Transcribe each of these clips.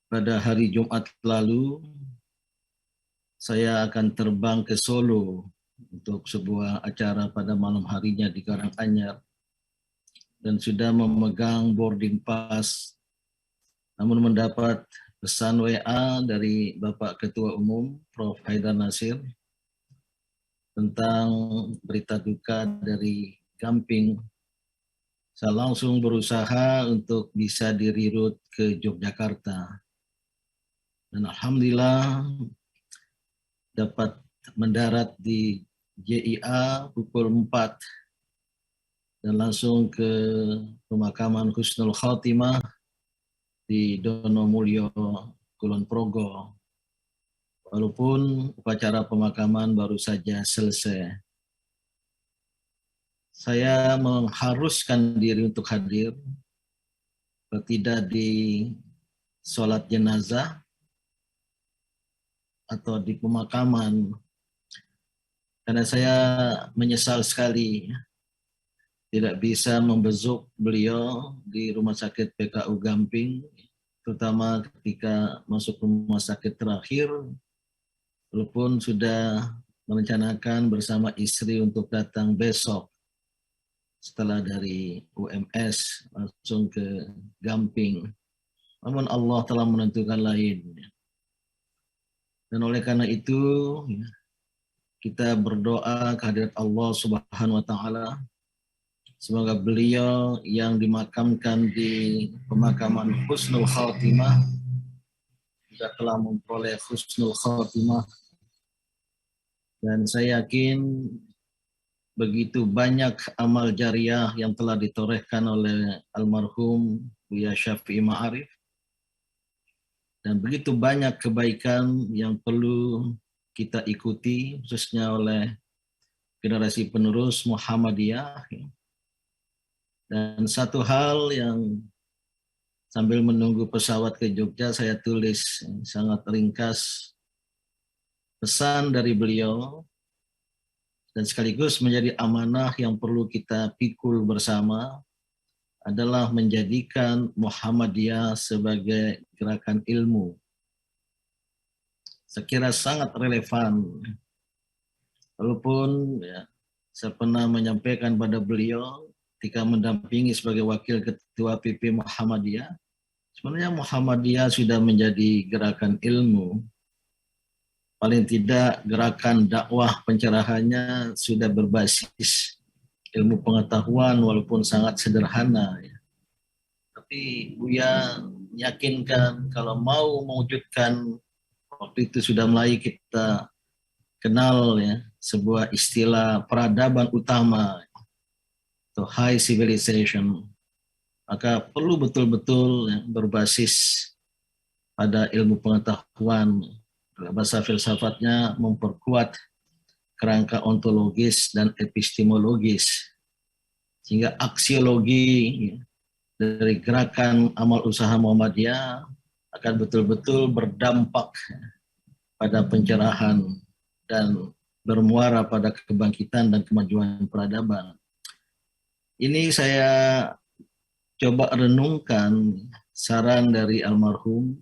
Pada hari Jumat lalu, saya akan terbang ke Solo untuk sebuah acara pada malam harinya di Karanganyar dan sudah memegang boarding pass, namun mendapat pesan WA dari Bapak Ketua Umum Prof. Haidar Nasir tentang berita duka dari Gamping. Saya langsung berusaha untuk bisa direrut ke Yogyakarta. Dan alhamdulillah dapat mendarat di JIA pukul 4 dan langsung ke pemakaman Husnul Khotimah di Donomulyo, Kulon Progo. Walaupun upacara pemakaman baru saja selesai. Saya mengharuskan diri untuk hadir, tidak di sholat jenazah atau di pemakaman, karena saya menyesal sekali tidak bisa membesuk beliau di Rumah Sakit PKU Gamping, terutama ketika masuk rumah sakit terakhir, walaupun sudah merencanakan bersama istri untuk datang besok setelah dari UMS langsung ke Gamping. Namun Allah telah menentukan lain. Dan oleh karena itu kita berdoa kehadirat Allah Subhanahu wa taala, semoga beliau yang dimakamkan di pemakaman Husnul Khotimah juga telah memperoleh Husnul Khotimah, dan saya yakin begitu banyak amal jariah yang telah ditorehkan oleh almarhum Buya Syafi'i Ma'arif, dan begitu banyak kebaikan yang perlu kita ikuti khususnya oleh generasi penerus Muhammadiyah. Dan satu hal yang sambil menunggu pesawat ke Jogja saya tulis sangat ringkas pesan dari beliau, dan sekaligus menjadi amanah yang perlu kita pikul bersama adalah menjadikan Muhammadiyah sebagai gerakan ilmu. Saya kira sangat relevan. Walaupun saya pernah menyampaikan pada beliau ketika mendampingi sebagai wakil ketua PP Muhammadiyah, sebenarnya Muhammadiyah sudah menjadi gerakan ilmu. Paling tidak gerakan dakwah pencerahannya sudah berbasis ilmu pengetahuan walaupun sangat sederhana. Tapi Buya yakinkan kalau mau mewujudkan, waktu itu sudah mulai kita kenal sebuah istilah peradaban utama atau high civilization, maka perlu betul-betul berbasis pada ilmu pengetahuan. Bahasa filsafatnya memperkuat kerangka ontologis dan epistemologis, sehingga aksiologi dari gerakan amal usaha Muhammadiyah akan betul-betul berdampak pada pencerahan dan bermuara pada kebangkitan dan kemajuan peradaban. Ini saya coba renungkan saran dari almarhum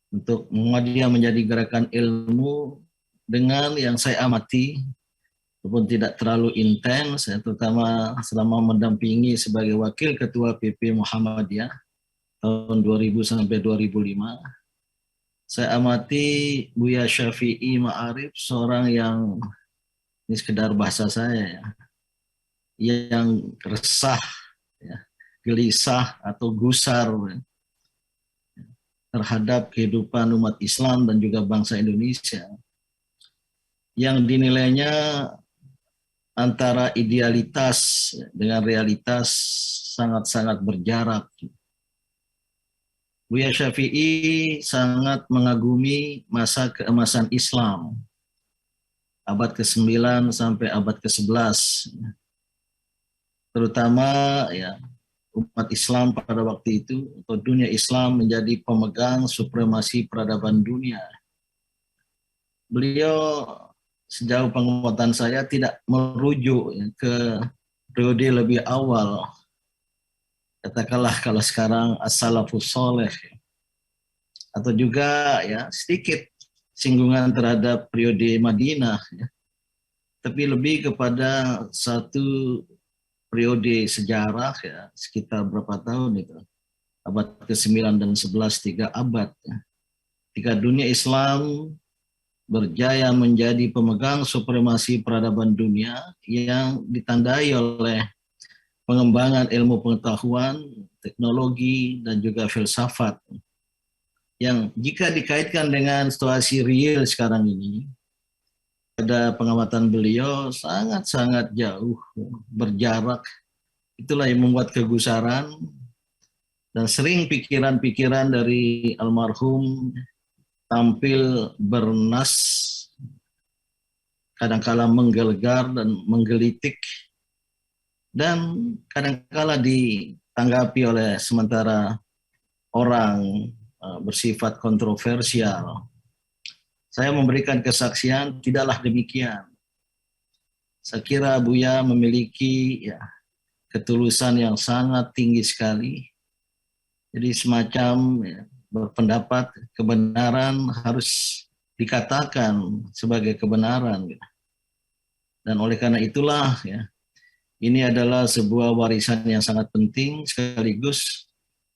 untuk Muhammadiyah menjadi gerakan ilmu dengan yang saya amati, walaupun tidak terlalu intens, terutama selama mendampingi sebagai wakil ketua PP Muhammadiyah tahun 2000 sampai 2005. Saya amati Buya Syafi'i Ma'arif, seorang yang, ini sekedar bahasa saya yang resah, gelisah atau gusar terhadap kehidupan umat Islam dan juga bangsa Indonesia, yang dinilainya antara idealitas dengan realitas sangat-sangat berjarak. Buya Syafi'i sangat mengagumi masa keemasan Islam, abad ke-9 sampai abad ke-11. Terutama umat Islam pada waktu itu, atau dunia Islam menjadi pemegang supremasi peradaban dunia. Beliau sejauh pengamatan saya tidak merujuk ke periode lebih awal. Katakanlah kalau sekarang as-salafus soleh, atau juga ya sedikit singgungan terhadap periode Madinah, ya. Tapi lebih kepada satu periode sejarah ya, sekitar berapa tahun itu, abad ke-9 dan 11, 3 abad. Ya. Ketika dunia Islam berjaya menjadi pemegang supremasi peradaban dunia yang ditandai oleh pengembangan ilmu pengetahuan, teknologi, dan juga filsafat. Yang jika dikaitkan dengan situasi real sekarang ini, pada pengamatan beliau sangat-sangat jauh, berjarak. Itulah yang membuat kegusaran dan sering pikiran-pikiran dari almarhum tampil bernas, kadangkala menggelegar dan menggelitik, dan kadangkala ditanggapi oleh sementara orang bersifat kontroversial. Saya memberikan kesaksian, tidaklah demikian. Saya kira Buya memiliki ya, ketulusan yang sangat tinggi sekali. Jadi semacam ya, berpendapat kebenaran harus dikatakan sebagai kebenaran. Dan oleh karena itulah ya, ini adalah sebuah warisan yang sangat penting sekaligus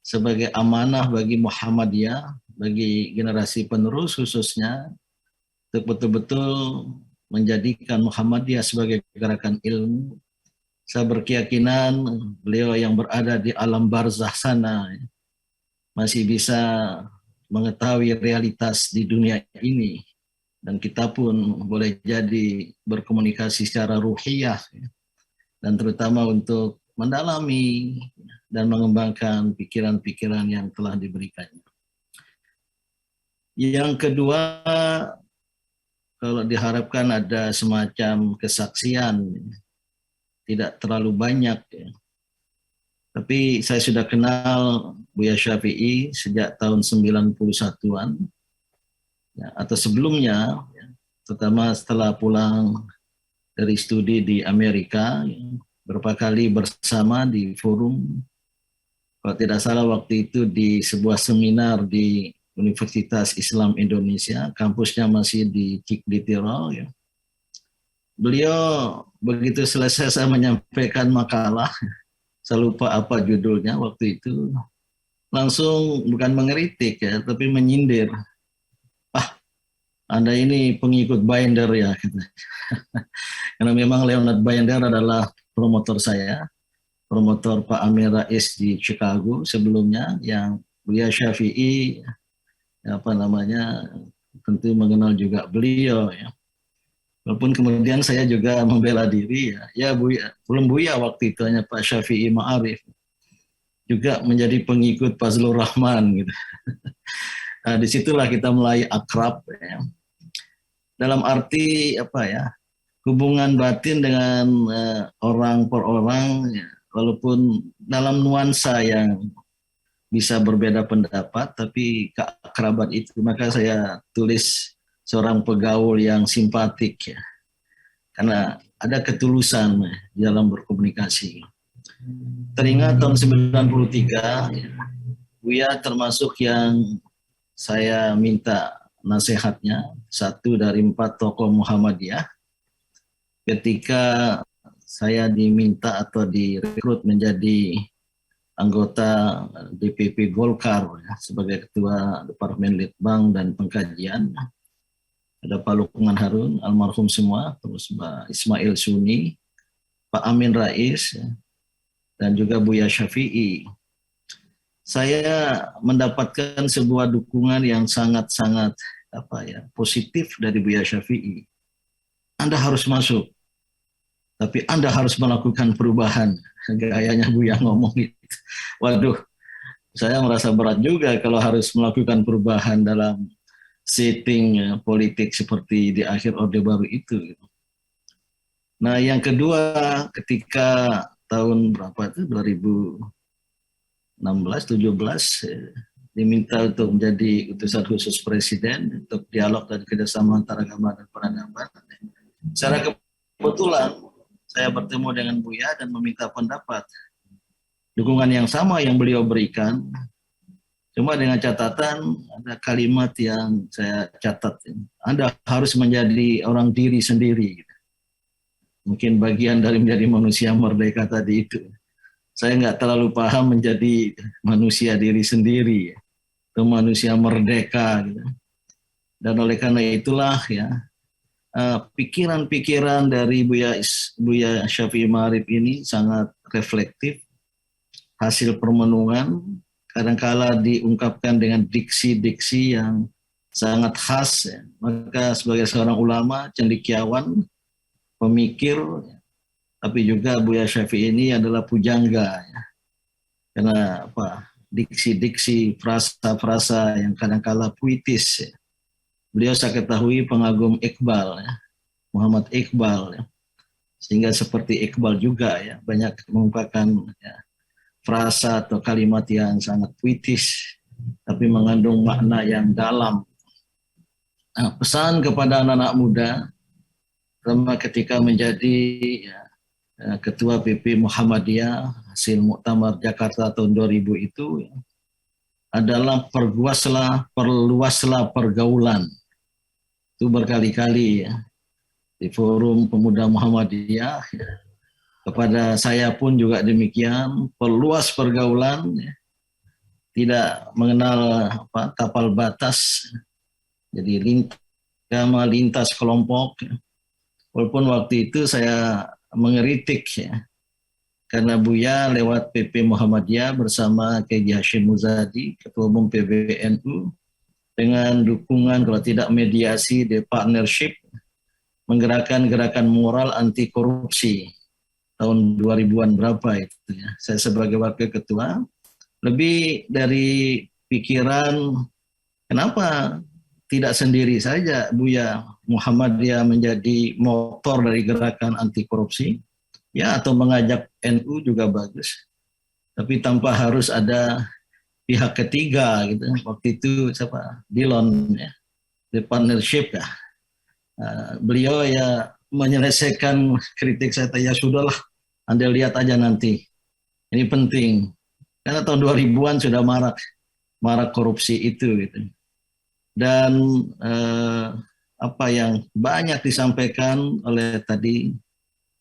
sebagai amanah bagi Muhammadiyah, bagi generasi penerus khususnya, untuk betul-betul menjadikan Muhammadiyah sebagai gerakan ilmu. Saya berkeyakinan beliau yang berada di alam barzah sana masih bisa mengetahui realitas di dunia ini. Dan kita pun boleh jadi berkomunikasi secara ruhiyah, dan terutama untuk mendalami dan mengembangkan pikiran-pikiran yang telah diberikannya. Yang kedua, kalau diharapkan ada semacam kesaksian, tidak terlalu banyak. Ya. Tapi saya sudah kenal Buya Syafi'i sejak tahun 91-an, ya, atau sebelumnya, ya, terutama setelah pulang dari studi di Amerika, ya, beberapa kali bersama di forum, kalau tidak salah waktu itu di sebuah seminar di Universitas Islam Indonesia, kampusnya masih di Tirol. Ya. Beliau begitu selesai saya menyampaikan makalah, saya lupa apa judulnya waktu itu, langsung bukan mengeritik ya, tapi menyindir. Ah, Anda ini pengikut Binder ya. Gitu. Karena memang Leonard Binder adalah promotor saya, promotor Pak Amir Rais di Chicago sebelumnya, yang Buya Syafi'i tentu mengenal juga beliau ya. Walaupun kemudian saya juga membela diri ya Buya, belum Buya waktu itu hanya Pak Syafi'i Ma'arif juga menjadi pengikut Fazlur Rahman gitu. Nah, disitulah kita mulai akrab ya. Dalam arti hubungan batin dengan orang per orang ya, walaupun dalam nuansa yang bisa berbeda pendapat, tapi keakraban itu, maka saya tulis seorang pegaul yang simpatik ya, karena ada ketulusan di dalam berkomunikasi. Teringat tahun 93, ya, Buya termasuk yang saya minta nasihatnya, satu dari 4 tokoh Muhammadiyah, ketika saya diminta atau direkrut menjadi anggota DPP Golkar ya, sebagai ketua Departemen Litbang dan Pengkajian. Ada Pak Lukman Harun, almarhum semua, terus Pak Ismail Suni, Pak Amin Rais, ya, dan juga Buya Syafi'i. Saya mendapatkan sebuah dukungan yang sangat-sangat positif dari Buya Syafi'i. Anda harus masuk, tapi Anda harus melakukan perubahan. Gayanya Buya ngomong gitu. Waduh, saya merasa berat juga kalau harus melakukan perubahan dalam setting politik seperti di akhir Orde Baru itu. Nah, yang kedua, ketika tahun berapa itu, 2016-17, diminta untuk menjadi utusan khusus Presiden untuk dialog dan kerjasama antara agama dan peradaban. Secara kebetulan, saya bertemu dengan Buya dan meminta pendapat. Dukungan yang sama yang beliau berikan Cuma dengan catatan ada kalimat yang saya catat. Anda harus menjadi orang diri sendiri. Mungkin bagian dari menjadi manusia merdeka tadi itu. Saya nggak terlalu paham menjadi manusia diri sendiri, atau manusia merdeka. Gitu. Dan oleh karena itulah ya, pikiran-pikiran dari Buya Syafi'i Ma'arif ini sangat reflektif, hasil permenungan, kadangkala diungkapkan dengan diksi-diksi yang sangat khas. Ya. Maka sebagai seorang ulama, cendekiawan, pemikir, tapi juga Buya Syafi'i ini adalah pujangga. Ya. Karena apa? Diksi-diksi, frasa-frasa yang kadangkala puitis. Ya. Beliau saya ketahui pengagum Iqbal, ya. Muhammad Iqbal. Ya. Sehingga seperti Iqbal juga ya, banyak mengungkapkan ya, frasa atau kalimat yang sangat puitis, tapi mengandung makna yang dalam. Nah, pesan kepada anak-anak muda, terutama ketika menjadi ya, Ketua PP Muhammadiyah hasil Muktamar Jakarta tahun 2000 itu ya, adalah perluaslah pergaulan. Itu berkali-kali ya, di forum pemuda Muhammadiyah ya. Kepada saya pun juga demikian, perluas pergaulan, ya. Tidak mengenal tapal batas, jadi lintas kelompok. Ya. Walaupun waktu itu saya mengeritik ya, karena Buya lewat PP Muhammadiyah bersama Kiai Hashim Muzadi, Ketua Umum PBNU, dengan dukungan kalau tidak mediasi di partnership, menggerakkan gerakan moral anti korupsi. Tahun 2000-an berapa itu ya. Saya sebagai wakil ketua lebih dari pikiran kenapa tidak sendiri saja Buya Muhammadiyah menjadi motor dari gerakan anti korupsi ya, atau mengajak NU juga bagus. Tapi tanpa harus ada pihak ketiga gitu. Waktu itu siapa? Dillon ya. The partnership ya. Beliau ya menyelesaikan kritik saya, ya sudahlah, Anda lihat aja nanti. Ini penting. Karena tahun 2000-an sudah marak korupsi itu gitu. Dan apa yang banyak disampaikan oleh tadi,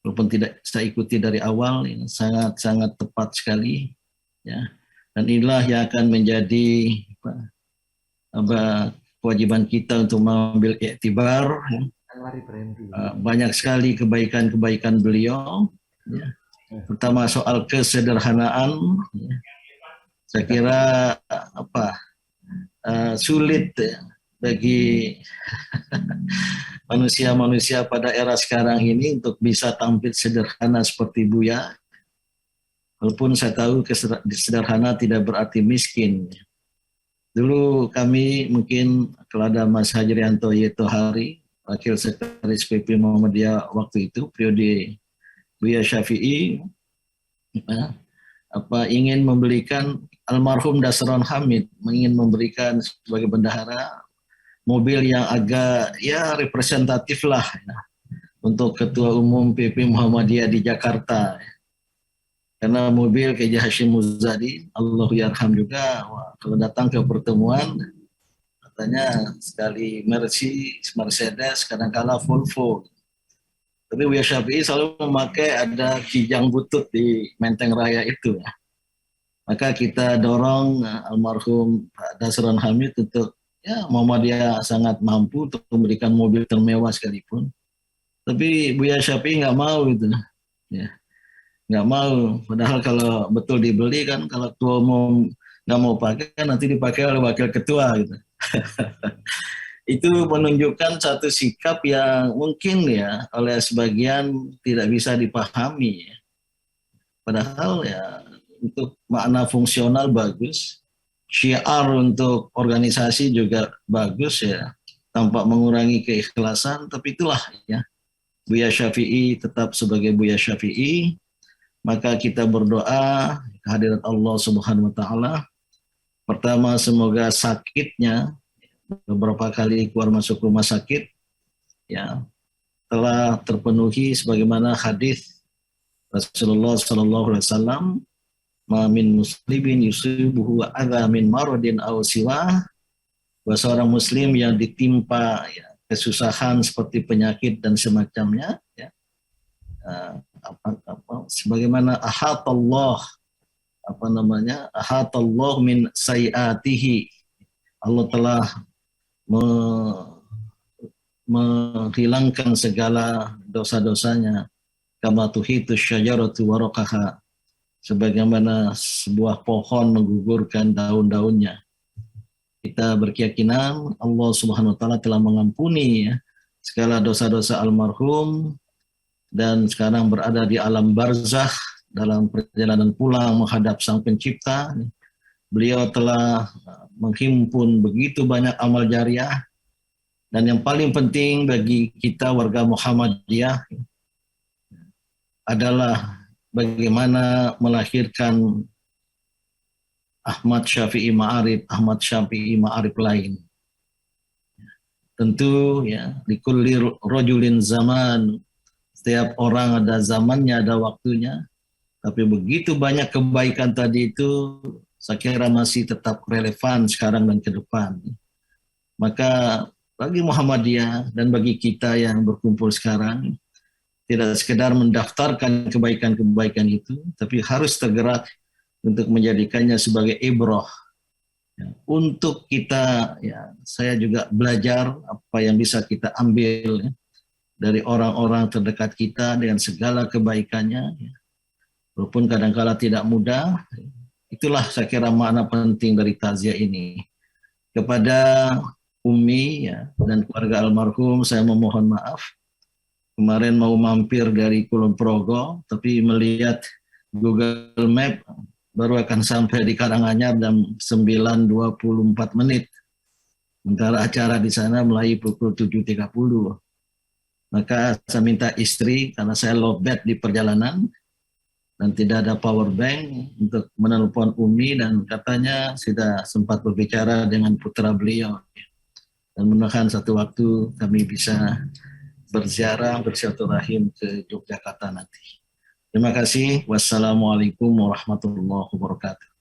walaupun tidak saya ikuti dari awal, ini sangat tepat sekali ya. Dan inilah yang akan menjadi kewajiban kita untuk mengambil iktibar ya. Banyak sekali kebaikan-kebaikan beliau ya. Pertama soal kesederhanaan ya. Saya kira sulit ya, bagi manusia-manusia pada era sekarang ini untuk bisa tampil sederhana seperti Buya. Walaupun saya tahu sederhana tidak berarti miskin. Dulu kami mungkin kalau ada Mas Hajrianto Yetohari, Wakil Sekretaris PP Muhammadiyah waktu itu, periode Buya Syafi'i, ingin memberikan almarhum Dasron Hamid, ingin memberikan sebagai bendahara mobil yang agak ya representatif lah ya, untuk Ketua Umum PP Muhammadiyah di Jakarta. Karena mobil Kiai Hashim Muzadi, Allah yarham juga, kalau datang ke pertemuan, katanya sekali Mercedes, kadang-kala Volvo. Tapi Buya Syafi'i selalu memakai ada kijang butut di Menteng Raya itu. Maka kita dorong almarhum Pak Dasron Hamid untuk ya Muhammadiyah sangat mampu untuk memberikan mobil termewah sekalipun. Tapi Buya Syafi'i nggak mau gitu. Ya, nggak mau. Padahal kalau betul dibeli kan, kalau ketua umum nggak mau pakai, nanti dipakai oleh wakil ketua gitu. Itu menunjukkan satu sikap yang mungkin ya oleh sebagian tidak bisa dipahami. Padahal ya untuk makna fungsional bagus, syiar untuk organisasi juga bagus ya, tanpa mengurangi keikhlasan. Tapi itulah ya, Buya Syafi'i tetap sebagai Buya Syafi'i. Maka kita berdoa kehadirat Allah Subhanahu Wa Taala. Pertama, semoga sakitnya beberapa kali keluar masuk rumah sakit ya telah terpenuhi sebagaimana hadis Rasulullah Sallallahu Alaihi Wasallam ma min muslimin yusibuhu adza min maradin aw siwa, bahwa seorang muslim yang ditimpa ya, kesusahan seperti penyakit dan semacamnya ya, sebagaimana ahatallah ahatallah min sayiatihi, Allah telah menghilangkan segala dosa-dosanya, kama tuhitu syajaratu waraqaha, sebagaimana sebuah pohon menggugurkan daun-daunnya. Kita berkeyakinan Allah Subhanahu wa taala telah mengampuni ya, segala dosa-dosa almarhum dan sekarang berada di alam barzakh dalam perjalanan pulang menghadap Sang Pencipta. Beliau telah menghimpun begitu banyak amal jariah, dan yang paling penting bagi kita warga Muhammadiyah adalah bagaimana melahirkan Ahmad Syafi'i Ma'arif lain. Tentu ya, likulli rajulin zaman, setiap orang ada zamannya, ada waktunya, tapi begitu banyak kebaikan tadi itu saya kira masih tetap relevan sekarang dan ke depan. Maka bagi Muhammadiyah dan bagi kita yang berkumpul sekarang, tidak sekedar mendaftarkan kebaikan-kebaikan itu, tapi harus tergerak untuk menjadikannya sebagai ibrah. Ya, untuk kita, ya, saya juga belajar apa yang bisa kita ambil ya, dari orang-orang terdekat kita dengan segala kebaikannya. Ya. Walaupun kadang-kala tidak mudah, itulah saya kira makna penting dari takziah ini. Kepada Umi ya, dan keluarga almarhum saya memohon maaf. Kemarin mau mampir dari Kulon Progo, tapi melihat Google Map baru akan sampai di Karanganyar jam 9.24 menit. Sementara acara di sana mulai pukul 7.30. Maka saya minta istri, karena saya lowbat di perjalanan dan tidak ada power bank, untuk menelpon Umi, dan katanya sudah sempat berbicara dengan putra beliau. Dan mudah-mudahan satu waktu kami bisa berziarah, bersilaturahim ke Yogyakarta nanti. Terima kasih. Wassalamualaikum warahmatullahi wabarakatuh.